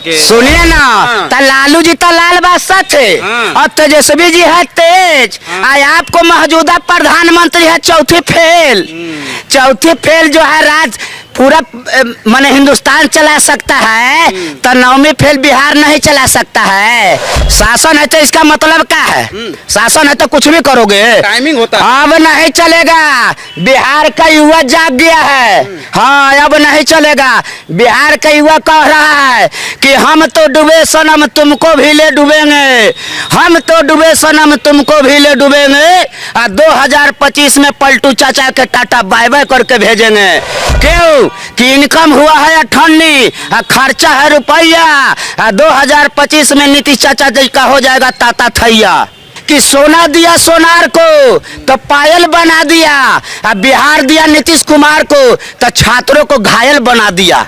के। सुनिए ना, तो लालू जी तो लाल बादशाह थे और तेजस्वी जी है तेज। आपको मौजूदा प्रधानमंत्री है चौथी फेल। चौथी फेल जो है राज पूरा माने हिंदुस्तान चला सकता है, तो नौवीं फेल बिहार नहीं चला सकता है। शासन है तो इसका मतलब क्या है? शासन है तो कुछ भी करोगे, टाइमिंग होता है। अब नहीं चलेगा। बिहार का युवा जाग गया है। हाँ, अब नहीं चलेगा। बिहार का युवा कह रहा है कि हम तो डूबे सनम तुमको भी ले डूबेंगे, हम तो डूबे सनम तुमको भी ले डूबेंगे। 2025 में पलटू चाचा के टाटा बाय बाय करके भेजेंगे। क्यों? कि इनकम हुआ है 98, खर्चा है रुपया। 2025 में नीतीश चाचा जी का हो जाएगा ताता थैया। कि सोना दिया सोनार को तो पायल बना दिया, बिहार दिया नीतीश कुमार को तो छात्रों को घायल बना दिया।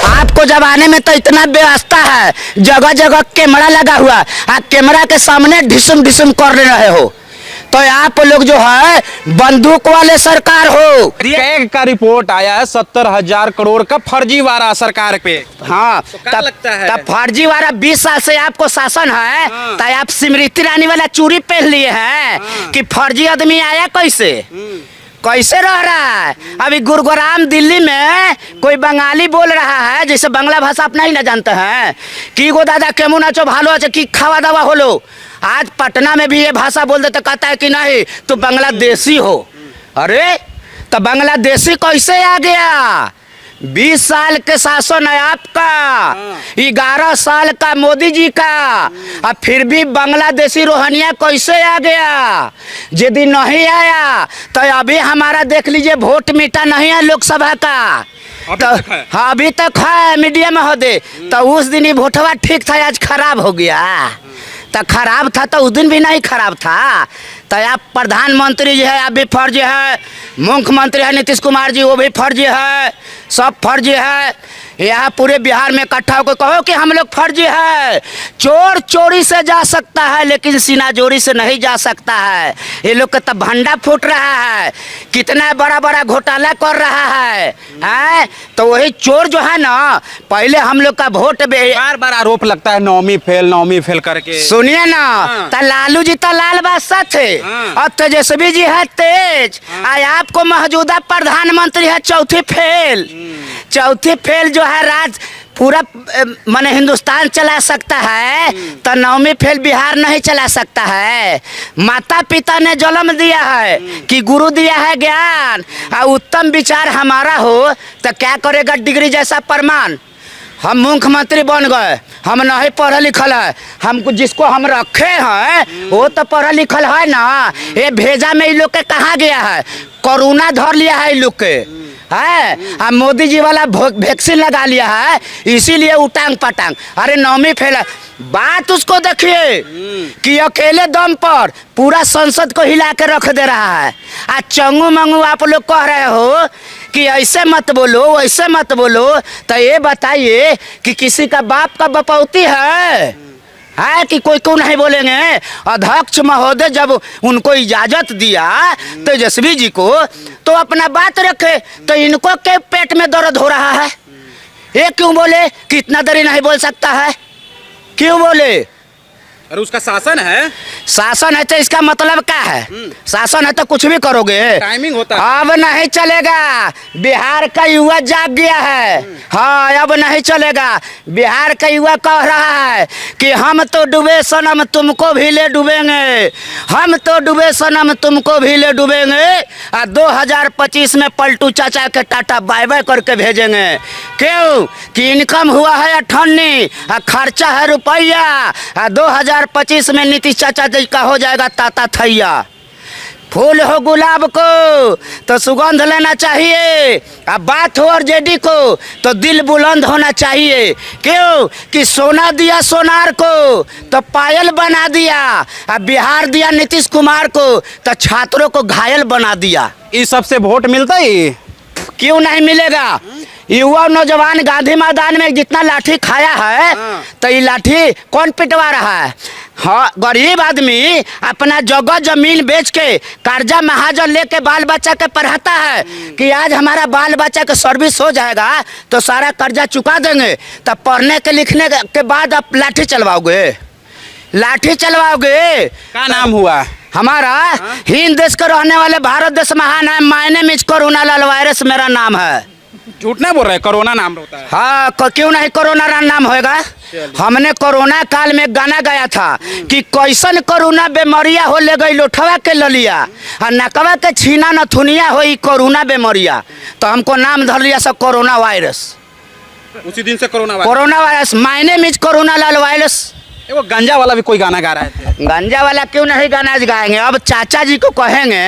आपको जमाने में तो इतना व्यवस्था है, जगह जगह कैमरा लगा हुआ, कैमरा के सामने ढिसुम ढिसुम कर रहे हो, तो आप लोग जो है बंदूक वाले सरकार हो। कैग का रिपोर्ट आया है 70,000 करोड़ का फर्जीवाड़ा सरकार पे। हाँ, तो क्या लगता है? तब फर्जीवाड़ा 20 साल से आपको शासन है, तो आप स्मृति ईरानी वाला चूड़ी पहन लिए हैं कि फर्जी आदमी आया कैसे कैसे रह रहा है। अभी गुरुग्राम दिल्ली में कोई बंगाली बोल रहा है, जैसे बांग्ला भाषा अपना ही ना जानते हैं कि गो दादा केमू नाचो भालो अच्छा कि खावा दावा होलो। आज पटना में भी ये भाषा बोल देते, कहता है कि नहीं तो बांग्लादेशी हो। अरे तो बांग्लादेशी कैसे आ गया? 20 साल के शासन है आपका, 11 साल का मोदी जी का, अब फिर भी बांग्लादेशी रोहनिया कैसे आ गया? यदि नहीं आया तो अभी हमारा देख लीजिए वोट मिटा नहीं है लोकसभा का। हाँ, अभी तक है मीडिया में हो दे, तो उस दिन ही वोटवा ठीक था, आज खराब हो गया। तो खराब था तो उस दिन भी नहीं खराब था। तो आप प्रधानमंत्री जी है, आप भी फर्जी है, मुख्यमंत्री है नीतीश कुमार जी, वो भी फर्जी है, सब फर्जी है। यहाँ पूरे बिहार में इकट्ठा होकर कहो कि हम लोग फर्जी है। चोर चोरी से जा सकता है लेकिन सीना जोरी से नहीं जा सकता है। ये लोग का तो भंडा फूट रहा है, कितना बड़ा बड़ा घोटाला कर रहा है। तो वही चोर जो है ना, पहले हम लोग का वोट बार बार आरोप लगता है नौवीं फेल करके। सुनिए ना, तो लालू जी तो लाल बादशाह थे और तेजस्वी जी है तेज। आपको मौजूदा प्रधानमंत्री है चौथी फेल। चौथी फेल जो है राज पूरा माने हिंदुस्तान चला सकता है, तो नौवीं फेल बिहार नहीं चला सकता है। माता पिता ने जन्म दिया है कि गुरु दिया है ज्ञान, और उत्तम विचार हमारा हो तो क्या करेगा डिग्री जैसा प्रमाण। हम मुख्यमंत्री बन गए, हम नहीं पढ़े लिखल है, हमको जिसको हम रखे हैं वो तो पढ़ा लिखल है ना। ये भेजा में इन लोग के कहाँ गया है? कोरोना धर लिया है इन लोग के है, मोदी जी वाला वैक्सीन लगा लिया है, इसीलिए उटांग पटांग। अरे नौवीं फेल बात उसको देखिए कि अकेले दम पर पूरा संसद को हिला के रख दे रहा है। आज चंगू मंगू आप लोग कह रहे हो कि ऐसे मत बोलो वैसे मत बोलो, तो ये बताइए कि किसी का बाप का बपौती है कि कोई क्यों नहीं बोलेंगे? अध्यक्ष महोदय जब उनको इजाजत दिया तेजस्वी जी को, तो अपना बात रखे। तो इनको के पेट में दर्द हो रहा है, ये क्यों बोले कि इतना देरी नहीं बोल सकता है? क्यों बोले? अरे उसका शासन है। शासन है तो इसका मतलब क्या है? शासन है तो कुछ भी करोगे, टाइमिंग होता है। अब नहीं चलेगा। बिहार का युवा जाग गया है। हाँ, अब नहीं चलेगा। बिहार का युवा कह रहा है कि हम तो डूबे सनम तुमको भी ले डूबेंगे, हम तो डूबे सनम तुमको भी ले डूबेंगे। 2025 में पलटू चाचा के टाटा बाय बाय करके भेजेंगे। क्यों? कि इनकम हुआ है 98, खर्चा है रुपया। 2025 में नीतीश चाचा जी का हो जाएगा ताता थैया। फूल हो गुलाब को तो सुगंध लेना चाहिए, अब बात हो आरजेडी को तो दिल बुलंद होना चाहिए। क्यों? कि सोना दिया सोनार को तो पायल बना दिया, अब बिहार दिया नीतीश कुमार को तो छात्रों को घायल बना दिया। इस सबसे वोट मिलता ही? क्यों नहीं मिलेगा? युवा नौजवान गांधी मैदान में जितना लाठी खाया है हाँ। तो ये लाठी कौन पिटवा रहा है? हाँ, गरीब आदमी अपना जगह जमीन बेच के कर्जा महाजन लेके बाल बच्चा के पढ़ाता है कि आज हमारा बाल बच्चा का सर्विस हो जाएगा तो सारा कर्जा चुका देंगे, तब पढ़ने के लिखने के बाद आप लाठी चलवाओगे, लाठी चलवाओगे। क्या नाम हुआ? हमारा हिंद देश के रहने वाले भारत देश महान है। मायने मिच कोरोना लाल वायरस मेरा नाम है। झूठ नहीं बोल रहे, कोरोना नाम होता है। हाँ, क्यों नहीं कोरोना नाम होएगा? हमने कोरोना काल में गाना गाया था कि कैसन कोरोना बेमरिया हो ले गई लोठवा के ललिया और नकवा के छीना नथुनिया हो कोरोना बेमरिया, तो हमको नाम धर लिया सब कोरोना वायरस। उसी दिन से कोरोना कोरोना वायरस मायने मिच कोरोना लाल वायरस। वो गंजा वाला भी कोई गाना गा रहे थे। गंजा वाला क्यों नहीं गाना गाएंगे? अब चाचा जी को कहेंगे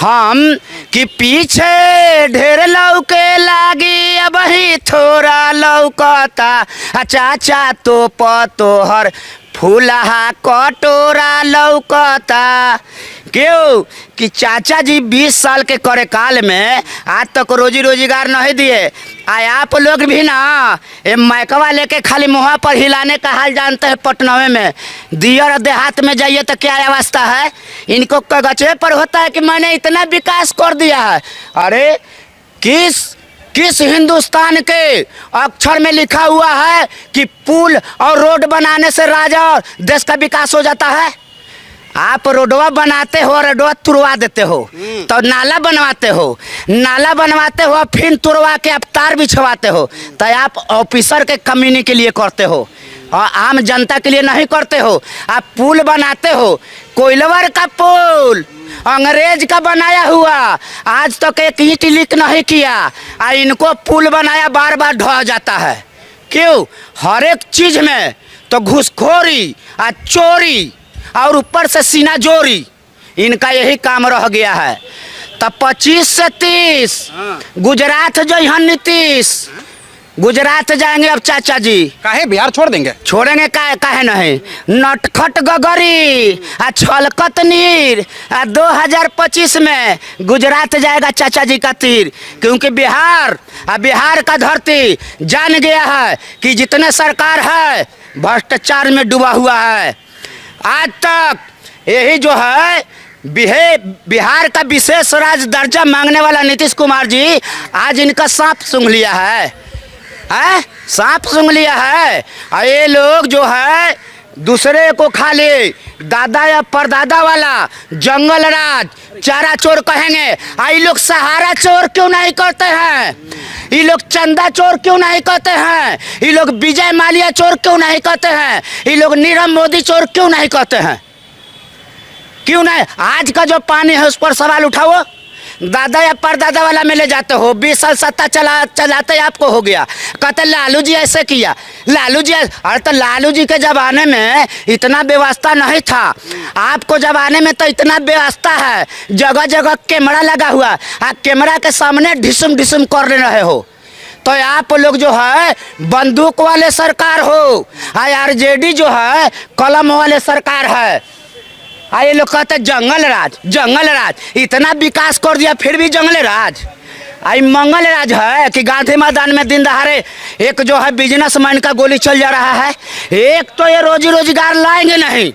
हम कि पीछे ढेर लौके लागी अब ही थोड़ा लौकता, चाचा तो पतोहर फूलहा कटोरा लौकता। क्यों कि चाचा जी 20 साल के करे काल में आज तक रोजी रोजगार नहीं दिए। आए आप लोग भी ना ये मैकवा लेके खाली मुँह पर हिलाने का हाल जानते हैं। पटनवे में दियर देहात में जाइए तो क्या अवस्था है, इनको कागजे पर होता है कि मैंने इतना विकास कर दिया है। अरे किस हिंदुस्तान के अक्षर में लिखा हुआ है कि पुल और रोड बनाने से राजा और देश का विकास हो जाता है? आप रोडवा बनाते हो, रोडवा तुड़वा देते हो, तो नाला बनवाते हो, नाला बनवाते हो फिर तुड़वा के आप तार बिछवाते हो, तो आप ऑफिसर के कमीनी के लिए करते हो और आम जनता के लिए नहीं करते हो। आप पुल बनाते हो, कोइलवर का पुल अंग्रेज का बनाया हुआ, आज तक एक ईंट लीक नहीं किया, इनको पुल बनाया बार बार ढह जाता है। क्यों? हर एक चीज में तो घुसखोरी और चोरी और ऊपर से सीना जोरी, इनका यही काम रह गया है। तब 25 से 30 गुजरात जो यहाँ नीतीश गुजरात जाएंगे अब चाचा जी। काहे बिहार छोड़ देंगे? छोड़ेंगे काहे नहीं। नटखट गगरी छलकत नीर 2025 में गुजरात जाएगा चाचा जी का तीर, क्योंकि बिहार का धरती जान गया है कि जितने सरकार है भ्रष्टाचार में डूबा हुआ है। आज तक यही जो है बिहार का विशेष राज्य दर्जा मांगने वाला नीतीश कुमार जी आज इनका सांप सूंघ लिया है, सांप सूंघ लिया है। और ये लोग जो है दूसरे को खाली दादा या परदादा वाला जंगल राज चारा चोर कहेंगे। ये लोग सहारा चोर क्यों नहीं करते हैं? ये लोग चंदा चोर क्यों नहीं कहते हैं? ये लोग विजय माल्या चोर क्यों नहीं कहते हैं? ये लोग नीरव मोदी चोर क्यों नहीं कहते हैं? क्यों नहीं? आज का जो पानी है उस पर सवाल उठाओ। दादा या परदादा वाला में ले जाते हो, 20 साल सत्ता चलाते आपको हो गया, कहते लालू जी ऐसे किया, लालू जी। अरे तो लालू जी के जमाने में इतना व्यवस्था नहीं था, आपको जमाने में तो इतना व्यवस्था है, जगह जगह कैमरा लगा हुआ, आप कैमरा के सामने ढिसुम ढिसुम कर रहे हो। तो आप लोग जो है बंदूक वाले सरकार हो, आरजेडी जो है कलम वाले सरकार है। ये लोग कहते जंगल राज इतना विकास कर दिया फिर भी जंगल राज। आई मंगल राज है कि गांधी मैदान में दिन दहाड़े एक जो है बिजनेसमैन का गोली चल जा रहा है। एक तो ये रोजी रोजगार लाएंगे नहीं,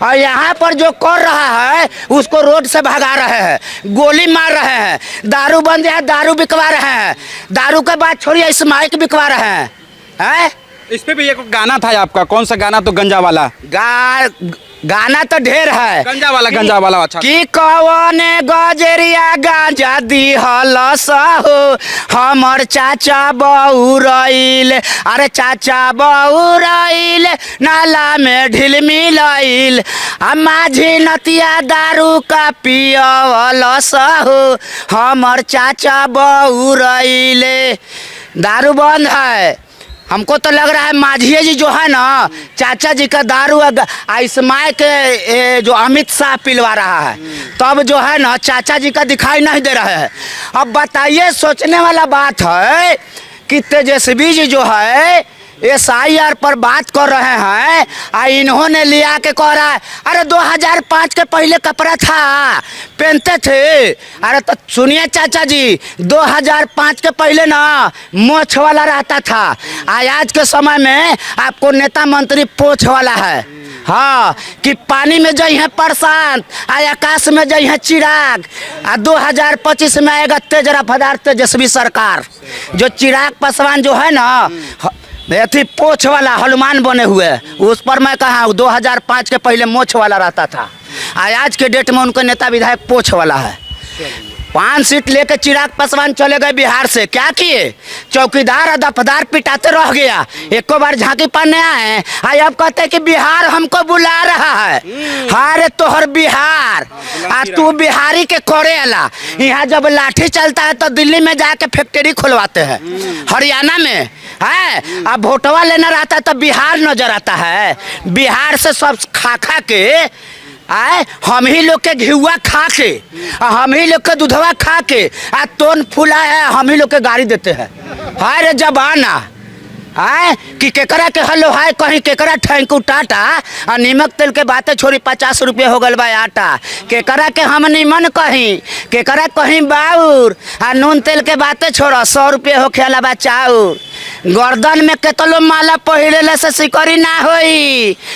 और यहाँ पर जो कर रहा है उसको रोड से भगा रहे हैं, गोली मार रहे हैं, दारू बंद है, दारू बिकवा रहे हैं, दारू के बाद छोड़िए स्माइक बिकवा रहे हैं। इस पे भी एक गाना था आपका, कौन सा गाना? तो गंजा वाला गाना तो ढेर है। गंजा वाला अच्छा। कि कौन गजरिया गांजा दिहल हो हमर चाचा बउरइल, अरे चाचा बउरइल नाला में ढिल मिलइल, माझी नतिया दारू का पियवल हो हमर चाचा बउरइल। दारू बंद है। हमको तो लग रहा है माझिए जी जो है ना चाचा जी का दारू आइसमाय के जो अमित शाह पिलवा रहा है, तब जो है ना चाचा जी का दिखाई नहीं दे रहा है। अब बताइए, सोचने वाला बात है कि तेजस्वी जी जो है SIR पर बात कर रहे हैं, इन्होंने लिया के कह रहा है अरे 2005 के पहले कपड़ा था, पहनते थे। अरे तो सुनिए चाचा जी, 2005 के पहले ना मोछ वाला रहता था, आज के समय में आपको नेता मंत्री पोछ वाला है। हाँ, कि पानी में जई है प्रशांत, आकाश में जई है चिराग, 2025 में आएगा तेज रफ्तार तेजस्वी सरकार। जो चिराग पासवान जो है ना, अथी पोछ वाला हनुमान बने हुए, उस पर मैं कहा 2005 के पहले मोछ वाला रहता था, आज के डेट में उनका नेता विधायक पोछ वाला है। 5 सीट लेके चिराग पासवान चले गए बिहार से, क्या किए? चौकीदार और दफदार पिटाते रह गया, एको बार झांकी पड़ने आए, अब कहते हैं कि बिहार हमको बुला रहा है। हारे तोहर बिहार, तू बिहारी के कोरेला। यहाँ जब लाठी चलता है तो दिल्ली में जाके फैक्ट्री खुलवाते हैं, हरियाणा में है। अब वोटवा लेना रहता है तो बिहार नजर आता है। बिहार से सब खा खा के हम ही लोग के घिउआ खा के, हम ही लोग के दूधवा खा के तोन फूला है, हम ही लोग के गाड़ी देते हैं। हाय रे जबाना कि केकरा के हलो है, कहीं केकरा ठैंकू टाटा नीमक तेल के बातें छोड़ी 50 रुपये हो गल बा आटा, केकरा के हम निमन कहीं, केकरा कहीं बाउर नून तेल के बातें छोड़ा 100 रुपये हो खेला बा चाउर। गर्दन में केतलो माला पहिरेले से सिकरी ना होई,